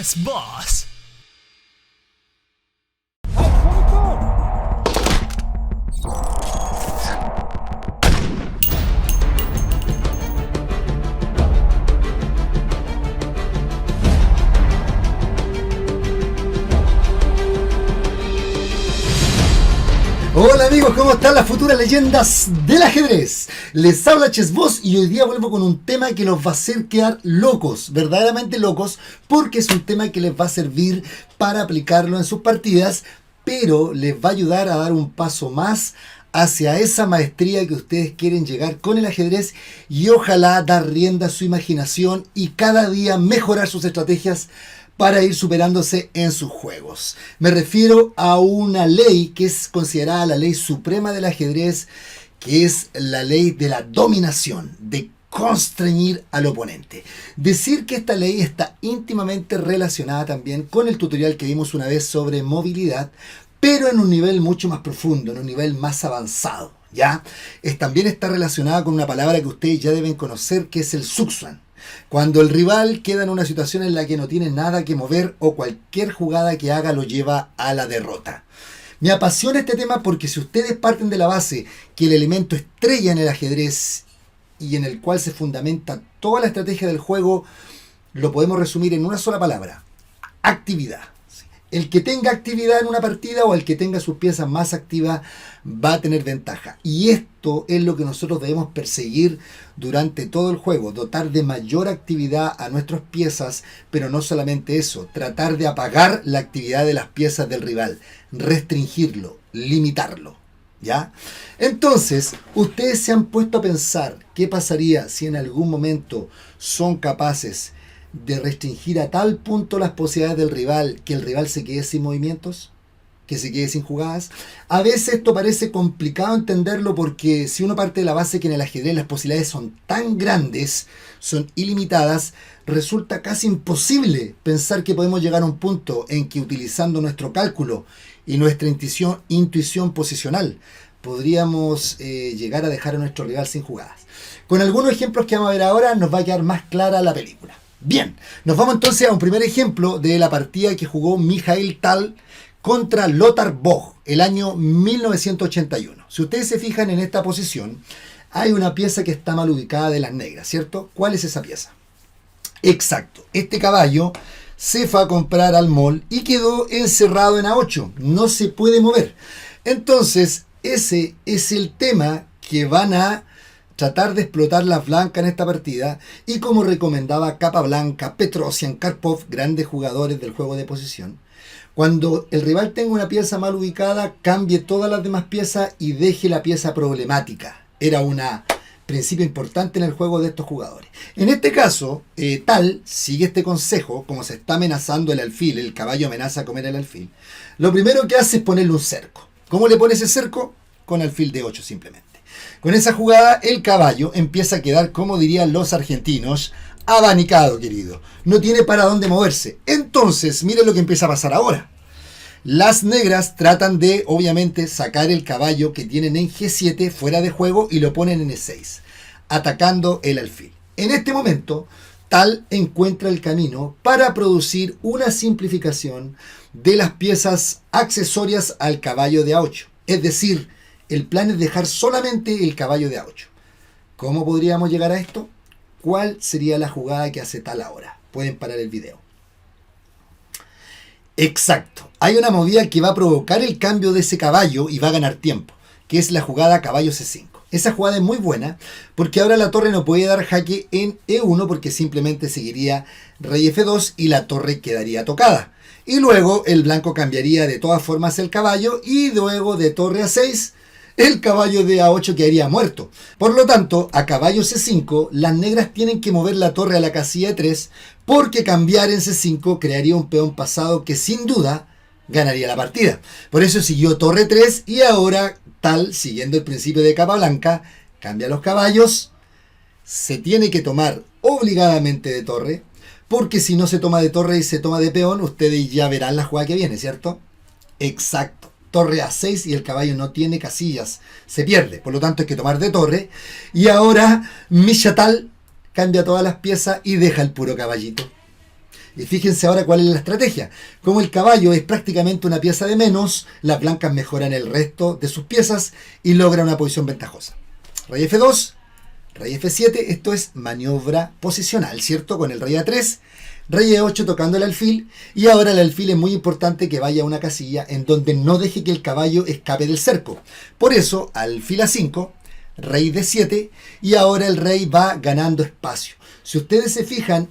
Chess Boss. Hola amigos, ¿cómo están las futuras leyendas del ajedrez? Les habla Chess Boss y hoy día vuelvo con un tema que los va a hacer quedar locos, verdaderamente locos, porque es un tema que les va a servir para aplicarlo en sus partidas, pero les va a ayudar a dar un paso más hacia esa maestría que ustedes quieren llegar con el ajedrez y ojalá dar rienda a su imaginación y cada día mejorar sus estrategias para ir superándose en sus juegos. Me refiero a una ley que es considerada la ley suprema del ajedrez, que es la ley de la dominación, de constreñir al oponente. Decir que esta ley está íntimamente relacionada también con el tutorial que vimos una vez sobre movilidad, pero en un nivel mucho más profundo, en un nivel más avanzado, ¿ya? También está relacionada con una palabra que ustedes ya deben conocer, que es el Zugzwang. Cuando el rival queda en una situación en la que no tiene nada que mover o cualquier jugada que haga lo lleva a la derrota. Me apasiona este tema porque si ustedes parten de la base que el elemento estrella en el ajedrez y en el cual se fundamenta toda la estrategia del juego, lo podemos resumir en una sola palabra: actividad. El que tenga actividad en una partida o el que tenga sus piezas más activas va a tener ventaja. Y esto es lo que nosotros debemos perseguir durante todo el juego. Dotar de mayor actividad a nuestras piezas, pero no solamente eso. Tratar de apagar la actividad de las piezas del rival. Restringirlo, limitarlo. ¿Ya? Entonces, ustedes se han puesto a pensar qué pasaría si en algún momento son capaces de restringir a tal punto las posibilidades del rival que el rival se quede sin movimientos, que se quede sin jugadas. A veces esto parece complicado entenderlo porque si uno parte de la base que en el ajedrez las posibilidades son tan grandes, son ilimitadas, resulta casi imposible pensar que podemos llegar a un punto en que utilizando nuestro cálculo y nuestra intuición posicional podríamos llegar a dejar a nuestro rival sin jugadas. Con algunos ejemplos que vamos a ver ahora nos va a quedar más clara la película. Bien, nos vamos entonces a un primer ejemplo de la partida que jugó Mikhail Tal contra Lothar Boch el año 1981. Si ustedes se fijan en esta posición, hay una pieza que está mal ubicada de las negras, ¿cierto? ¿Cuál es esa pieza? Exacto, este caballo se fue a comprar al mall y quedó encerrado en A8, no se puede mover. Entonces, ese es el tema que van a tratar de explotar las blancas en esta partida, y como recomendaba Capablanca, Petrosian, Karpov, grandes jugadores del juego de posición, cuando el rival tenga una pieza mal ubicada, cambie todas las demás piezas y deje la pieza problemática. Era un principio importante en el juego de estos jugadores. En este caso, Tal sigue este consejo. Como se está amenazando el alfil, el caballo amenaza a comer el alfil, lo primero que hace es ponerle un cerco. ¿Cómo le pone ese cerco? Con alfil de 8 simplemente. Con esa jugada el caballo empieza a quedar, como dirían los argentinos, abanicado, querido. No tiene para dónde moverse. Entonces, miren lo que empieza a pasar ahora. Las negras tratan de, obviamente, sacar el caballo que tienen en G7 fuera de juego y lo ponen en E6, atacando el alfil. En este momento, Tal encuentra el camino para producir una simplificación de las piezas accesorias al caballo de A8. Es decir, el plan es dejar solamente el caballo de A8. ¿Cómo podríamos llegar a esto? ¿Cuál sería la jugada que hace Tal ahora? Pueden parar el video. Exacto. Hay una movida que va a provocar el cambio de ese caballo y va a ganar tiempo, que es la jugada caballo C5. Esa jugada es muy buena porque ahora la torre no puede dar jaque en E1 porque simplemente seguiría rey F2 y la torre quedaría tocada. Y luego el blanco cambiaría de todas formas el caballo y luego de torre A6 el caballo de A8 quedaría muerto. Por lo tanto, a caballo C5, las negras tienen que mover la torre a la casilla de 3 porque cambiar en C5 crearía un peón pasado que sin duda ganaría la partida. Por eso siguió torre 3 y ahora Tal, siguiendo el principio de Capablanca, cambia los caballos. Se tiene que tomar obligadamente de torre, porque si no se toma de torre y se toma de peón, ustedes ya verán la jugada que viene, ¿cierto? Exacto. Torre A6 y el caballo no tiene casillas, se pierde, por lo tanto hay que tomar de torre. Y ahora Misha Tal cambia todas las piezas y deja el puro caballito. Y fíjense ahora cuál es la estrategia. Como el caballo es prácticamente una pieza de menos, las blancas mejoran el resto de sus piezas y logran una posición ventajosa. Rey F2, rey F7, esto es maniobra posicional, ¿cierto? Con el rey A3, rey E8 tocando el alfil, y ahora el alfil es muy importante que vaya a una casilla en donde no deje que el caballo escape del cerco. Por eso, alfil A5, rey D7, y ahora el rey va ganando espacio. Si ustedes se fijan,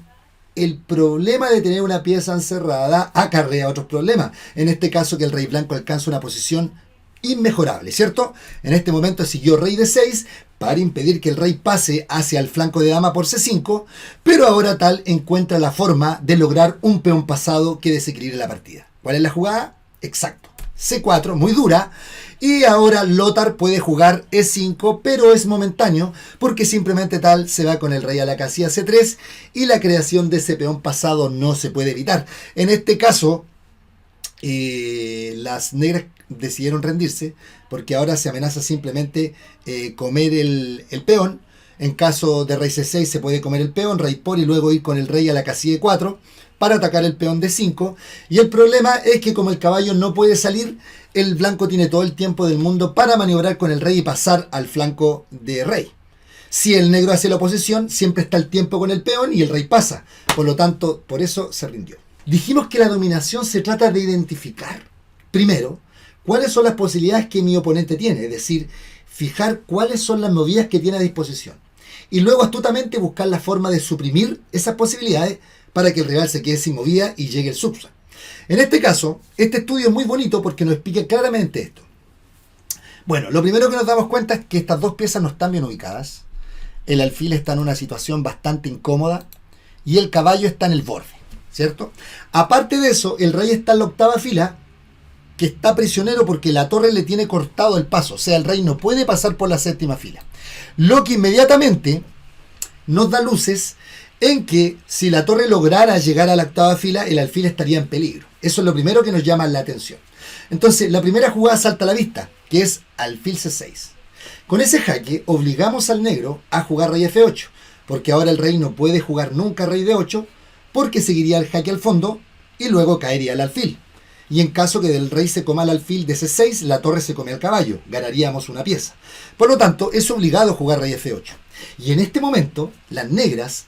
el problema de tener una pieza encerrada acarrea otros problemas. En este caso, que el rey blanco alcanza una posición inmejorable, ¿cierto? En este momento siguió rey D6 para impedir que el rey pase hacia el flanco de dama por C5, pero ahora tal encuentra la forma de lograr un peón pasado que desequilibre la partida. ¿Cuál es la jugada? Exacto. C4, muy dura. Y ahora Lothar puede jugar E5, pero es momentáneo, porque simplemente tal se va con el rey a la casilla C3 y la creación de ese peón pasado no se puede evitar. En este caso, las negras decidieron rendirse, porque ahora se amenaza simplemente comer el peón. En caso de rey C6 se puede comer el peón, rey por, y luego ir con el rey a la casilla E4 para atacar el peón D5. Y el problema es que como el caballo no puede salir, el blanco tiene todo el tiempo del mundo para maniobrar con el rey y pasar al flanco de rey. Si el negro hace la oposición, siempre está el tiempo con el peón y el rey pasa. Por lo tanto, por eso se rindió. Dijimos que la dominación se trata de identificar, primero, cuáles son las posibilidades que mi oponente tiene, es decir, fijar cuáles son las movidas que tiene a disposición. Y luego astutamente buscar la forma de suprimir esas posibilidades para que el rival se quede sin movida y llegue el subsa. En este caso, este estudio es muy bonito porque nos explica claramente esto. Bueno, lo primero que nos damos cuenta es que estas dos piezas no están bien ubicadas. El alfil está en una situación bastante incómoda y el caballo está en el borde, ¿cierto? Aparte de eso, el rey está en la octava fila, que está prisionero porque la torre le tiene cortado el paso. O sea, el rey no puede pasar por la séptima fila. Lo que inmediatamente nos da luces en que si la torre lograra llegar a la octava fila, el alfil estaría en peligro. Eso es lo primero que nos llama la atención. Entonces, la primera jugada salta a la vista, que es alfil C6. Con ese jaque, obligamos al negro a jugar rey F8, porque ahora el rey no puede jugar nunca rey D8, porque seguiría el jaque al fondo y luego caería el alfil. Y en caso que del rey se coma el alfil de C6, la torre se come al caballo, ganaríamos una pieza. Por lo tanto, es obligado a jugar rey F8. Y en este momento, las negras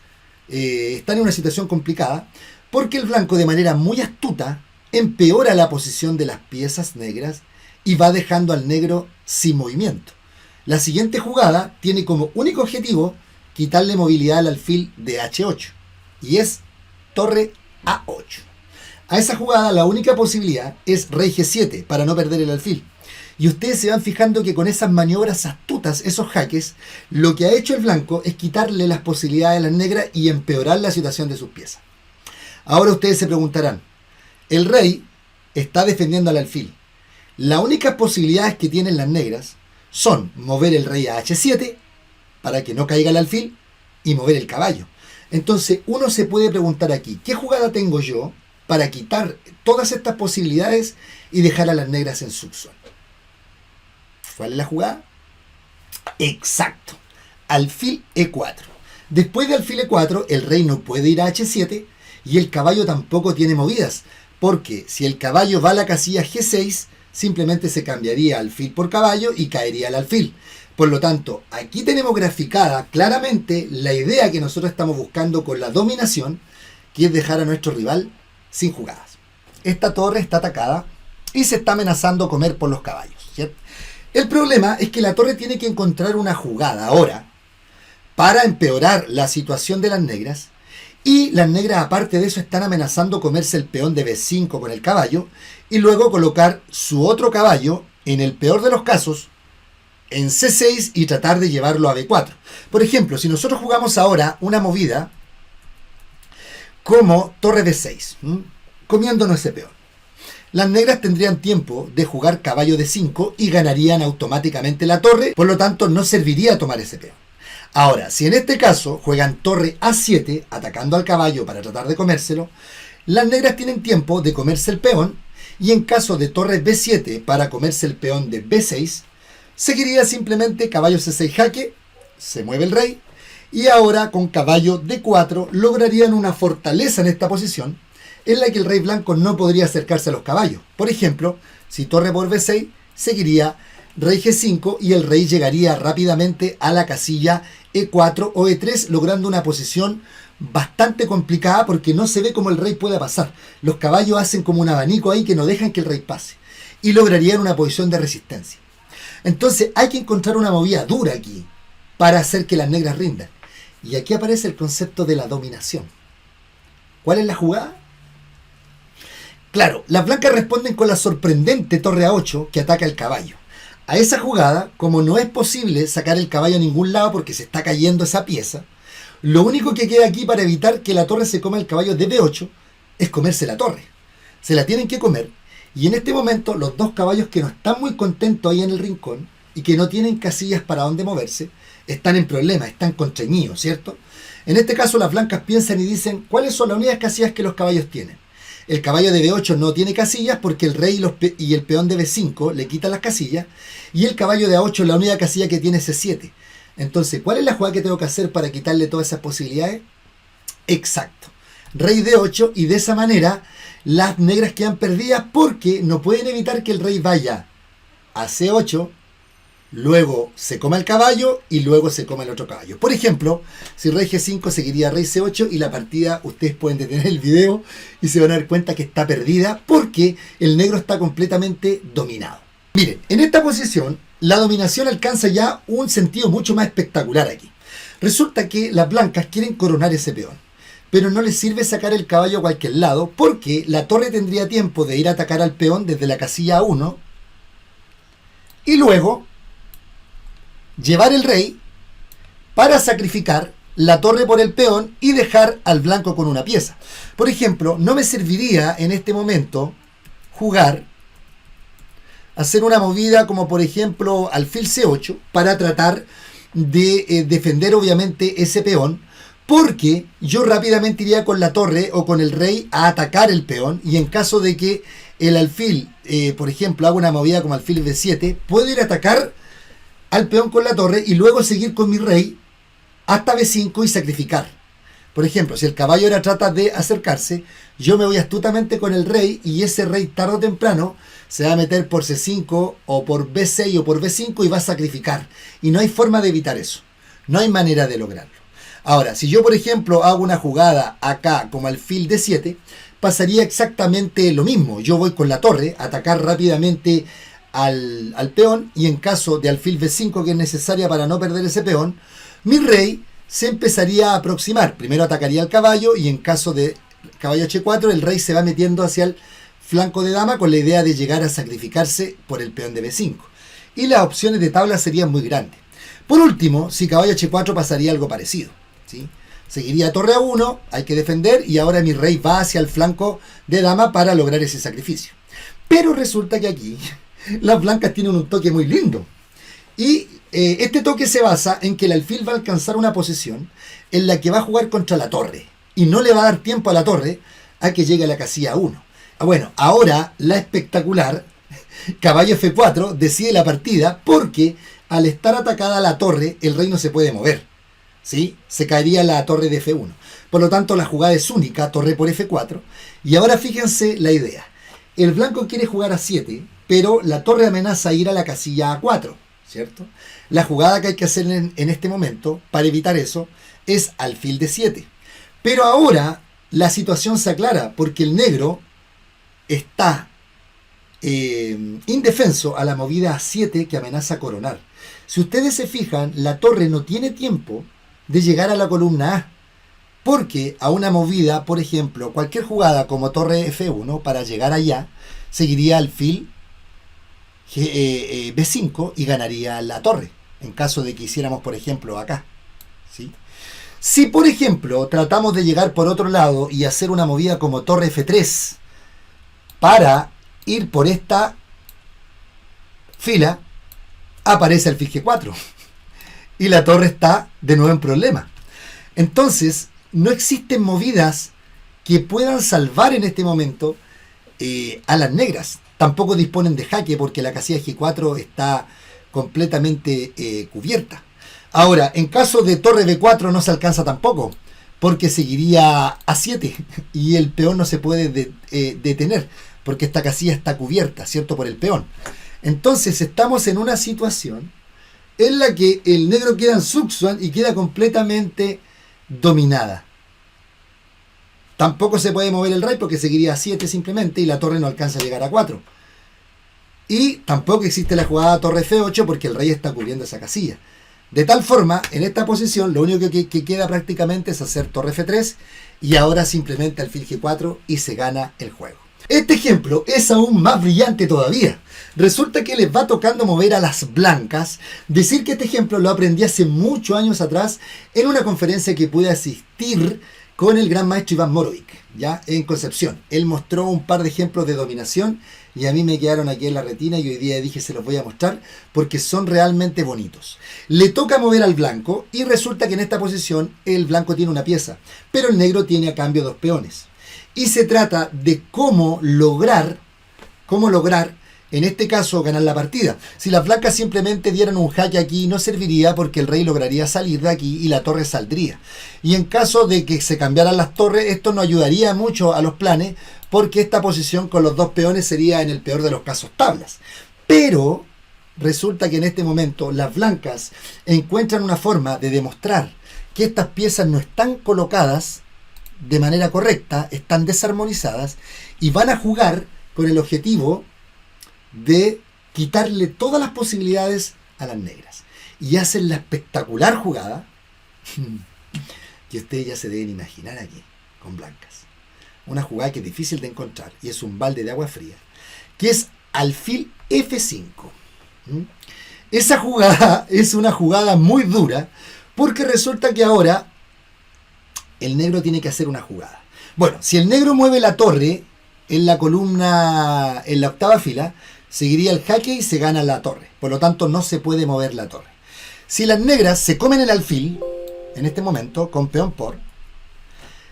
están en una situación complicada, porque el blanco de manera muy astuta empeora la posición de las piezas negras y va dejando al negro sin movimiento. La siguiente jugada tiene como único objetivo quitarle movilidad al alfil de H8, y es torre A8. A esa jugada la única posibilidad es rey G7 para no perder el alfil. Y ustedes se van fijando que con esas maniobras astutas, esos jaques, lo que ha hecho el blanco es quitarle las posibilidades a las negras y empeorar la situación de sus piezas. Ahora ustedes se preguntarán, el rey está defendiendo al alfil. Las únicas posibilidades que tienen las negras son mover el rey a H7 para que no caiga el alfil y mover el caballo. Entonces uno se puede preguntar aquí, ¿qué jugada tengo yo para quitar todas estas posibilidades y dejar a las negras en subsuelo? ¿Cuál es la jugada? Exacto. Alfil E4. Después de alfil E4, el rey no puede ir a H7 y el caballo tampoco tiene movidas, porque si el caballo va a la casilla G6, simplemente se cambiaría alfil por caballo y caería el alfil. Por lo tanto, aquí tenemos graficada claramente la idea que nosotros estamos buscando con la dominación, que es dejar a nuestro rival sin jugadas. Esta torre está atacada y se está amenazando comer por los caballos, ¿cierto? El problema es que la torre tiene que encontrar una jugada ahora para empeorar la situación de las negras, y las negras aparte de eso están amenazando comerse el peón de B5 con el caballo y luego colocar su otro caballo, en el peor de los casos, en C6 y tratar de llevarlo a B4. Por ejemplo, si nosotros jugamos ahora una movida como torre B6, comiéndonos ese peón, las negras tendrían tiempo de jugar caballo D5 y ganarían automáticamente la torre, por lo tanto no serviría tomar ese peón. Ahora, si en este caso juegan torre A7 atacando al caballo para tratar de comérselo, las negras tienen tiempo de comerse el peón, y en caso de torre B7 para comerse el peón de B6, seguiría simplemente caballo C6 jaque, se mueve el rey, Y ahora con caballo D4 lograrían una fortaleza en esta posición en la que el rey blanco no podría acercarse a los caballos. Por ejemplo, si torre por B6, seguiría rey G5 y el rey llegaría rápidamente a la casilla E4 o E3, logrando una posición bastante complicada porque no se ve cómo el rey pueda pasar. Los caballos hacen como un abanico ahí que no dejan que el rey pase y lograrían una posición de resistencia. Entonces hay que encontrar una movida dura aquí para hacer que las negras rindan. Y aquí aparece el concepto de la dominación. ¿Cuál es la jugada? Claro, las blancas responden con la sorprendente torre A8 que ataca el caballo. A esa jugada, como no es posible sacar el caballo a ningún lado porque se está cayendo esa pieza, lo único que queda aquí para evitar que la torre se coma el caballo de B8 es comerse la torre. Se la tienen que comer y en este momento los dos caballos que no están muy contentos ahí en el rincón y que no tienen casillas para dónde moverse, están en problemas, están constreñidos, ¿cierto? En este caso las blancas piensan y dicen, ¿cuáles son las únicas casillas que los caballos tienen? El caballo de B8 no tiene casillas porque el rey y el peón de B5 le quitan las casillas. Y el caballo de A8 la única casilla que tiene es C7. Entonces, ¿cuál es la jugada que tengo que hacer para quitarle todas esas posibilidades? Exacto. Rey D8 y de esa manera las negras quedan perdidas porque no pueden evitar que el rey vaya a C8, luego se coma el caballo y luego se coma el otro caballo. Por ejemplo, si rey G5 seguiría rey C8 y la partida, ustedes pueden detener el video y se van a dar cuenta que está perdida porque el negro está completamente dominado. Miren, en esta posición la dominación alcanza ya un sentido mucho más espectacular aquí. Resulta que las blancas quieren coronar ese peón, pero no les sirve sacar el caballo a cualquier lado porque la torre tendría tiempo de ir a atacar al peón desde la casilla A1 y luego llevar el rey para sacrificar la torre por el peón y dejar al blanco con una pieza. Por ejemplo, no me serviría en este momento hacer una movida como por ejemplo alfil C8 para tratar de defender obviamente ese peón, porque yo rápidamente iría con la torre o con el rey a atacar el peón y en caso de que el alfil, por ejemplo, haga una movida como alfil B7, puedo ir a atacar al peón con la torre y luego seguir con mi rey hasta B5 y sacrificar. Por ejemplo, si el caballo ahora trata de acercarse, yo me voy astutamente con el rey y ese rey tarde o temprano se va a meter por C5 o por B6 o por B5 y va a sacrificar. Y no hay forma de evitar eso. No hay manera de lograrlo. Ahora, si yo por ejemplo hago una jugada acá como alfil D7, pasaría exactamente lo mismo. Yo voy con la torre a atacar rápidamente al peón y en caso de alfil B5 que es necesaria para no perder ese peón, mi rey se empezaría a aproximar. Primero atacaría al caballo y en caso de caballo H4 el rey se va metiendo hacia el flanco de dama con la idea de llegar a sacrificarse por el peón de B5. Y las opciones de tabla serían muy grandes. Por último, si caballo H4 pasaría algo parecido, ¿sí? Seguiría torre A1, hay que defender y ahora mi rey va hacia el flanco de dama para lograr ese sacrificio. Pero resulta que aquí las blancas tienen un toque muy lindo. Y este toque se basa en que el alfil va a alcanzar una posición en la que va a jugar contra la torre. Y no le va a dar tiempo a la torre a que llegue a la casilla 1. Bueno, ahora la espectacular caballo F4 decide la partida porque al estar atacada la torre, el rey no se puede mover, ¿sí? Se caería la torre de F1. Por lo tanto, la jugada es única, torre por F4. Y ahora fíjense la idea. El blanco quiere jugar a 7, pero la torre amenaza ir a la casilla A4, ¿cierto? La jugada que hay que hacer en este momento para evitar eso es alfil D7. Pero ahora la situación se aclara porque el negro está indefenso a la movida A7 que amenaza coronar. Si ustedes se fijan, la torre no tiene tiempo de llegar a la columna A, porque a una movida, por ejemplo, cualquier jugada como torre F1 para llegar allá, seguiría alfil B5 y ganaría la torre, en caso de que hiciéramos, por ejemplo, acá, ¿sí? Si, por ejemplo, tratamos de llegar por otro lado y hacer una movida como torre F3 para ir por esta fila, aparece alfil G4 y la torre está de nuevo en problema. Entonces, no existen movidas que puedan salvar en este momento a las negras. Tampoco disponen de jaque porque la casilla G4 está completamente cubierta. Ahora, en caso de torre B4 no se alcanza tampoco, porque seguiría A7 y el peón no se puede detener, porque esta casilla está cubierta, ¿cierto? Por el peón. Entonces estamos en una situación en la que el negro queda en Zugzwang y queda completamente dominada. Tampoco se puede mover el rey porque seguiría a 7 simplemente y la torre no alcanza a llegar a 4. Y tampoco existe la jugada torre F8 porque el rey está cubriendo esa casilla. De tal forma, en esta posición, lo único que queda prácticamente es hacer torre F3 y ahora simplemente alfil G4 y se gana el juego. Este ejemplo es aún más brillante todavía. Resulta que les va tocando mover a las blancas. Decir que este ejemplo lo aprendí hace muchos años atrás en una conferencia que pude asistir con el gran maestro Iván Morovic, ya en Concepción. Él mostró un par de ejemplos de dominación y a mí me quedaron aquí en la retina y hoy día dije se los voy a mostrar porque son realmente bonitos. Le toca mover al blanco y resulta que en esta posición el blanco tiene una pieza, pero el negro tiene a cambio 2 peones. Y se trata de cómo lograr, en este caso, ganar la partida. Si las blancas simplemente dieran un jaque aquí, no serviría porque el rey lograría salir de aquí y la torre saldría. Y en caso de que se cambiaran las torres, esto no ayudaría mucho a los planes porque esta posición con los 2 peones sería en el peor de los casos tablas. Pero resulta que en este momento las blancas encuentran una forma de demostrar que estas piezas no están colocadas de manera correcta, están desarmonizadas y van a jugar con el objetivo de quitarle todas las posibilidades a las negras. Y hacen la espectacular jugada que ustedes ya se deben imaginar aquí, con blancas. Una jugada que es difícil de encontrar y es un balde de agua fría, que es alfil F5. Esa jugada es una jugada muy dura porque resulta que ahora el negro tiene que hacer una jugada. Bueno, si el negro mueve la torre en la columna, en la octava fila, seguiría el jaque y se gana la torre. Por lo tanto, no se puede mover la torre. Si las negras se comen el alfil, en este momento, con peón por,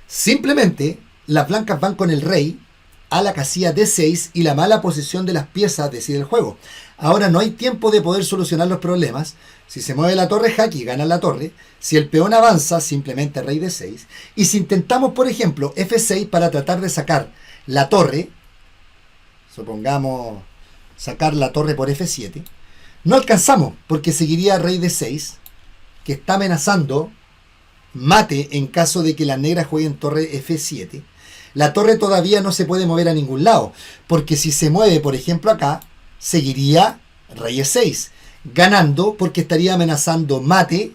simplemente las blancas van con el rey a la casilla D6 y la mala posición de las piezas decide el juego. Ahora no hay tiempo de poder solucionar los problemas. Si se mueve la torre, jaque y gana la torre. Si el peón avanza, simplemente rey D6. Y si intentamos, por ejemplo, F6 para tratar de sacar la torre, supongamos sacar la torre por F7, no alcanzamos porque seguiría rey D6, que está amenazando mate en caso de que las negras jueguen torre F7. La torre todavía no se puede mover a ningún lado, porque si se mueve, por ejemplo, acá, seguiría rey E6, ganando porque estaría amenazando mate,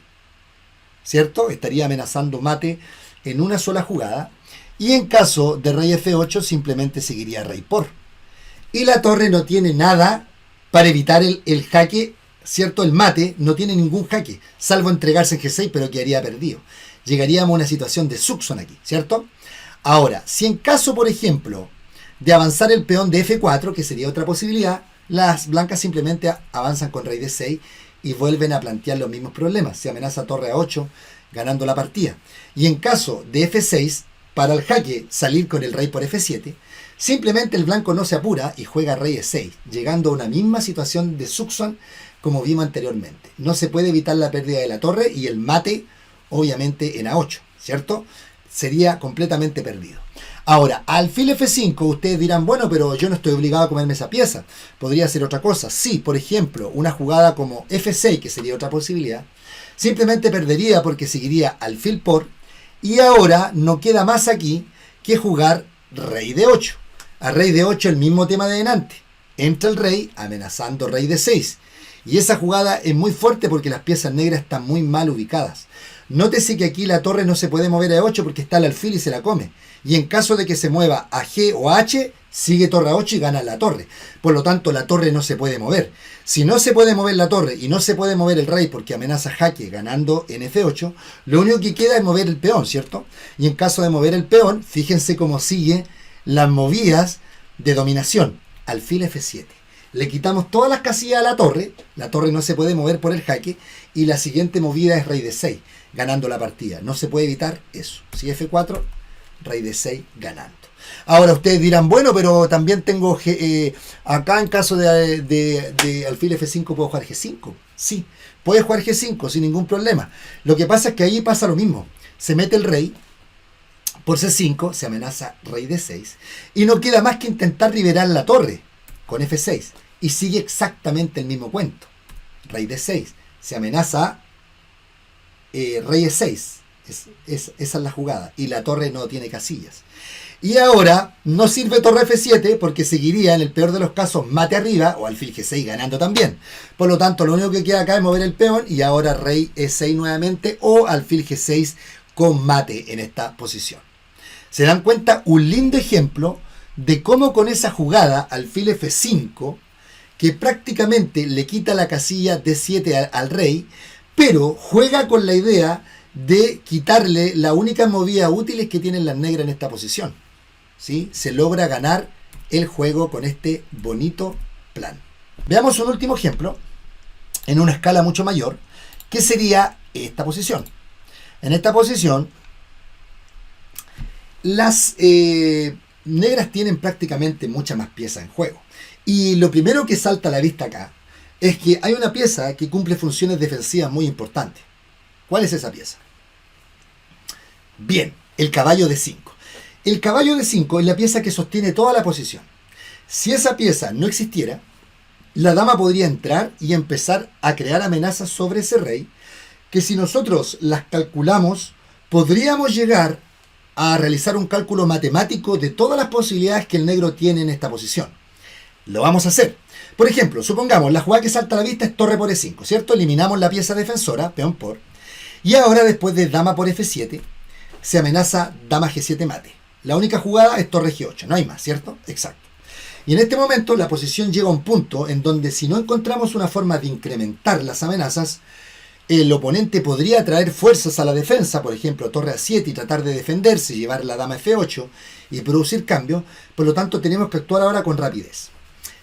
¿cierto? Estaría amenazando mate en una sola jugada. Y en caso de rey F8, simplemente seguiría rey por. Y la torre no tiene nada para evitar el jaque, ¿cierto? El mate no tiene ningún jaque, salvo entregarse en G6, pero quedaría perdido. Llegaríamos a una situación de Zugzwang aquí, ¿cierto? Ahora, si en caso, por ejemplo, de avanzar el peón de F4, que sería otra posibilidad, las blancas simplemente avanzan con rey D6 y vuelven a plantear los mismos problemas. Se amenaza torre A8, ganando la partida. Y en caso de F6, para el jaque salir con el rey por F7, simplemente el blanco no se apura y juega rey E6, llegando a una misma situación de Zugzwang como vimos anteriormente. No se puede evitar la pérdida de la torre y el mate, obviamente, en A8, ¿cierto? Sería completamente perdido. Ahora, alfil F5, ustedes dirán, bueno, pero yo no estoy obligado a comerme esa pieza. Podría ser otra cosa. Sí, por ejemplo, una jugada como F6, que sería otra posibilidad, simplemente perdería porque seguiría alfil por, y ahora no queda más aquí que jugar rey D8. A rey D8 el mismo tema de delante. Entra el rey amenazando rey D6. Y esa jugada es muy fuerte porque las piezas negras están muy mal ubicadas. Nótese que aquí la torre no se puede mover a 8 porque está el alfil y se la come. Y en caso de que se mueva a G o a H, sigue torre a 8 y gana la torre. Por lo tanto, la torre no se puede mover. Si no se puede mover la torre y no se puede mover el rey porque amenaza jaque ganando en F8, lo único que queda es mover el peón, ¿cierto? Y en caso de mover el peón, fíjense cómo sigue las movidas de dominación. Alfil F7. Le quitamos todas las casillas a la torre no se puede mover por el jaque, y la siguiente movida es rey D6, ganando la partida. No se puede evitar eso. Si F4, rey D6 ganando. Ahora ustedes dirán, bueno, pero también tengo acá en caso de alfil F5 puedo jugar G5. Sí, puede jugar G5 sin ningún problema. Lo que pasa es que ahí pasa lo mismo. Se mete el rey por C5, se amenaza rey D6 y no queda más que intentar liberar la torre con F6 y sigue exactamente el mismo cuento. Rey D6, se amenaza rey E6, esa es la jugada y la torre no tiene casillas. Y ahora no sirve torre F7 porque seguiría en el peor de los casos mate arriba o alfil G6 ganando también. Por lo tanto, lo único que queda acá es mover el peón y ahora rey E6 nuevamente o alfil G6 con mate en esta posición. ¿Se dan cuenta? Un lindo ejemplo de cómo con esa jugada alfil F5, que prácticamente le quita la casilla D7 al rey, pero juega con la idea de quitarle la única movida útiles que tienen las negras en esta posición. ¿Sí? Se logra ganar el juego con este bonito plan. Veamos un último ejemplo en una escala mucho mayor, que sería esta posición. En esta posición, las negras tienen prácticamente muchas más piezas en juego. Y lo primero que salta a la vista acá es que hay una pieza que cumple funciones defensivas muy importantes. ¿Cuál es esa pieza? Bien, el caballo de 5. El caballo de 5 es la pieza que sostiene toda la posición. Si esa pieza no existiera, la dama podría entrar y empezar a crear amenazas sobre ese rey, que si nosotros las calculamos, podríamos llegar a realizar un cálculo matemático de todas las posibilidades que el negro tiene en esta posición. Lo vamos a hacer. Por ejemplo, supongamos la jugada que salta a la vista es torre por E5, ¿cierto? Eliminamos la pieza defensora, peón por, y ahora después de dama por F7, se amenaza dama G7 mate. La única jugada es torre G8, no hay más, ¿cierto? Exacto. Y en este momento la posición llega a un punto en donde si no encontramos una forma de incrementar las amenazas, el oponente podría traer fuerzas a la defensa, por ejemplo, torre A7 y tratar de defenderse, llevar la dama F8 y producir cambios. Por lo tanto, tenemos que actuar ahora con rapidez.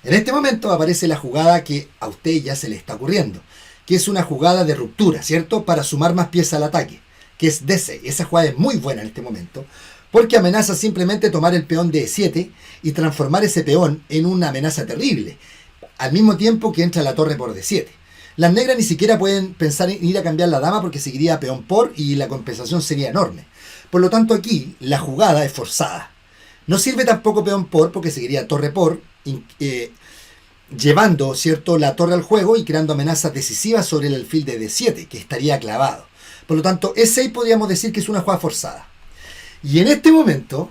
En este momento aparece la jugada que a usted ya se le está ocurriendo, que es una jugada de ruptura, ¿cierto? Para sumar más piezas al ataque, que es D6. Esa jugada es muy buena en este momento, porque amenaza simplemente tomar el peón de E7 y transformar ese peón en una amenaza terrible, al mismo tiempo que entra la torre por D7. Las negras ni siquiera pueden pensar en ir a cambiar la dama porque seguiría peón por y la compensación sería enorme. Por lo tanto, aquí la jugada es forzada. No sirve tampoco peón por porque seguiría torre por, llevando, ¿cierto?, la torre al juego y creando amenazas decisivas sobre el alfil de D7, que estaría clavado. Por lo tanto, E6 podríamos decir que es una jugada forzada. Y en este momento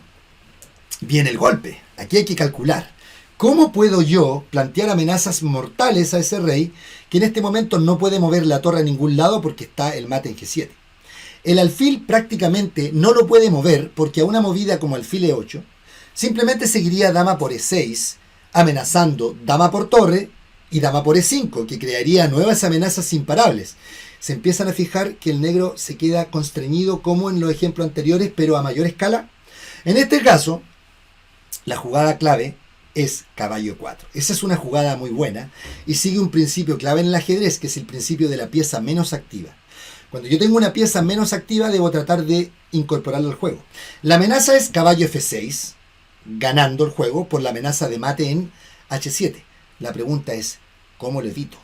viene el golpe. Aquí hay que calcular. ¿Cómo puedo yo plantear amenazas mortales a ese rey que en este momento no puede mover la torre a ningún lado porque está el mate en G7? El alfil prácticamente no lo puede mover porque a una movida como alfil E8 simplemente seguiría dama por E6 amenazando dama por torre y dama por E5, que crearía nuevas amenazas imparables. Se empiezan a fijar que el negro se queda constreñido como en los ejemplos anteriores, pero a mayor escala. En este caso, la jugada clave es caballo 4. Esa es una jugada muy buena y sigue un principio clave en el ajedrez, que es el principio de la pieza menos activa. Cuando yo tengo una pieza menos activa, debo tratar de incorporarla al juego. La amenaza es caballo F6, ganando el juego por la amenaza de mate en H7. La pregunta es, ¿cómo lo evito?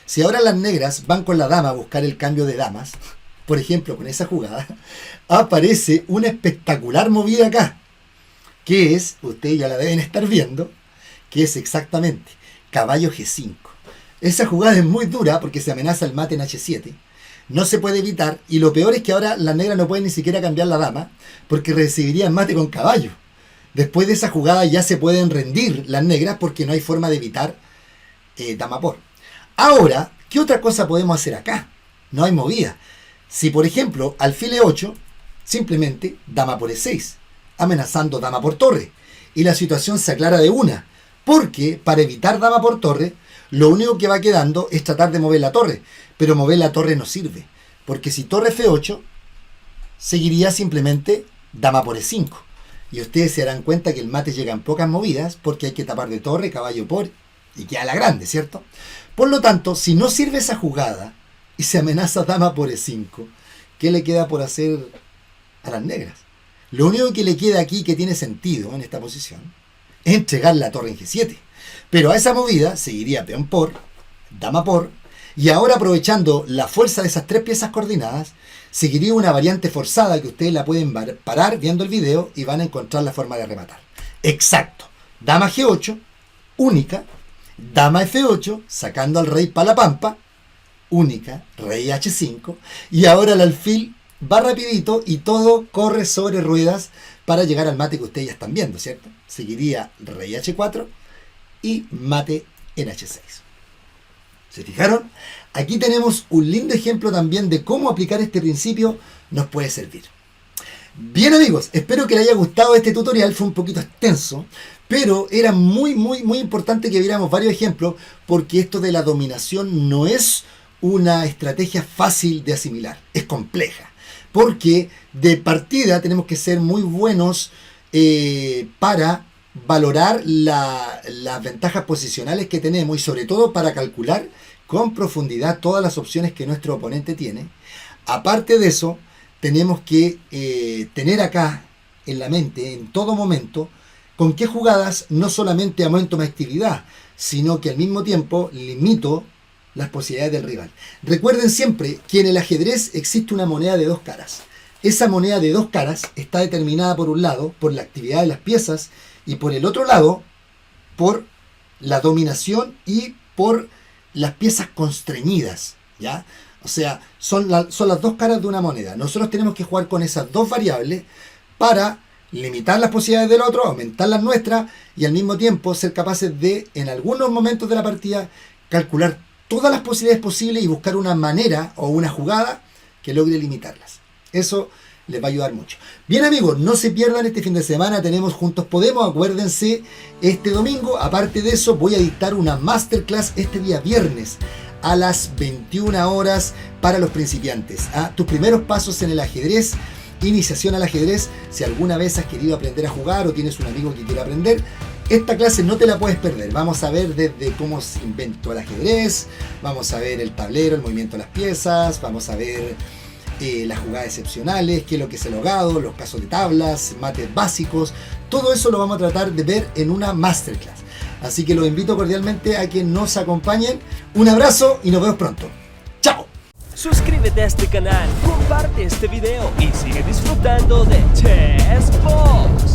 Si ahora las negras van con la dama a buscar el cambio de damas, por ejemplo, con esa jugada, aparece una espectacular movida acá, que es, ustedes ya la deben estar viendo, que es exactamente caballo G5. Esa jugada es muy dura porque se amenaza el mate en H7, no se puede evitar, y lo peor es que ahora las negras no pueden ni siquiera cambiar la dama porque recibirían mate con caballo. Después de esa jugada ya se pueden rendir las negras porque no hay forma de evitar dama por. Ahora, ¿qué otra cosa podemos hacer acá? No hay movida. Si, por ejemplo, alfil E8, simplemente dama por E6, amenazando dama por torre. Y la situación se aclara de una, porque para evitar dama por torre, lo único que va quedando es tratar de mover la torre. Pero mover la torre no sirve, porque si torre F8, seguiría simplemente dama por E5. Y ustedes se darán cuenta que el mate llega en pocas movidas, porque hay que tapar de torre, caballo por, y queda la grande, ¿cierto? Por lo tanto, si no sirve esa jugada y se amenaza dama por E5, ¿qué le queda por hacer a las negras? Lo único que le queda aquí que tiene sentido en esta posición es entregar la torre en G7. Pero a esa movida seguiría peón por, dama por, Y ahora, aprovechando la fuerza de esas 3 piezas coordinadas, seguiría una variante forzada que ustedes la pueden parar viendo el video y van a encontrar la forma de rematar. Exacto. Dama G8, única. Dama F8, sacando al rey para la pampa, única. Rey H5. Y ahora el alfil va rapidito y todo corre sobre ruedas para llegar al mate que ustedes ya están viendo, ¿cierto? Seguiría rey H4 y mate en H6. ¿Se fijaron? Aquí tenemos un lindo ejemplo también de cómo aplicar este principio nos puede servir. Bien amigos, espero que les haya gustado este tutorial, fue un poquito extenso, pero era muy importante que viéramos varios ejemplos porque esto de la dominación no es una estrategia fácil de asimilar, es compleja, porque de partida tenemos que ser muy buenos para valorar las ventajas posicionales que tenemos y sobre todo para calcular con profundidad todas las opciones que nuestro oponente tiene. Aparte de eso, tenemos que tener acá en la mente, en todo momento, con qué jugadas no solamente aumento mi actividad, sino que al mismo tiempo limito las posibilidades del rival. Recuerden siempre que en el ajedrez existe una moneda de 2 caras. Esa moneda de 2 caras está determinada por un lado por la actividad de las piezas y por el otro lado por la dominación y por las piezas constreñidas, ¿ya? O sea, son las 2 caras de una moneda. Nosotros tenemos que jugar con esas 2 variables para limitar las posibilidades del otro, aumentar las nuestras y al mismo tiempo ser capaces de, en algunos momentos de la partida, calcular todas las posibilidades posibles y buscar una manera o una jugada que logre limitarlas. Eso les va a ayudar mucho. Bien amigos, no se pierdan este fin de semana, tenemos Juntos Podemos, acuérdense, este domingo. Aparte de eso, voy a dictar una masterclass este día viernes a las 21 horas para los principiantes. Tus primeros pasos en el ajedrez, iniciación al ajedrez. Si alguna vez has querido aprender a jugar o tienes un amigo que quiere aprender, esta clase no te la puedes perder. Vamos a ver desde cómo se inventó el ajedrez, vamos a ver el tablero, el movimiento de las piezas, vamos a ver las jugadas excepcionales, qué es lo que es el hogado, los casos de tablas, mates básicos. Todo eso lo vamos a tratar de ver en una masterclass. Así que los invito cordialmente a que nos acompañen. Un abrazo y nos vemos pronto. ¡Chao! Suscríbete a este canal, comparte este video y sigue disfrutando de Chess Box.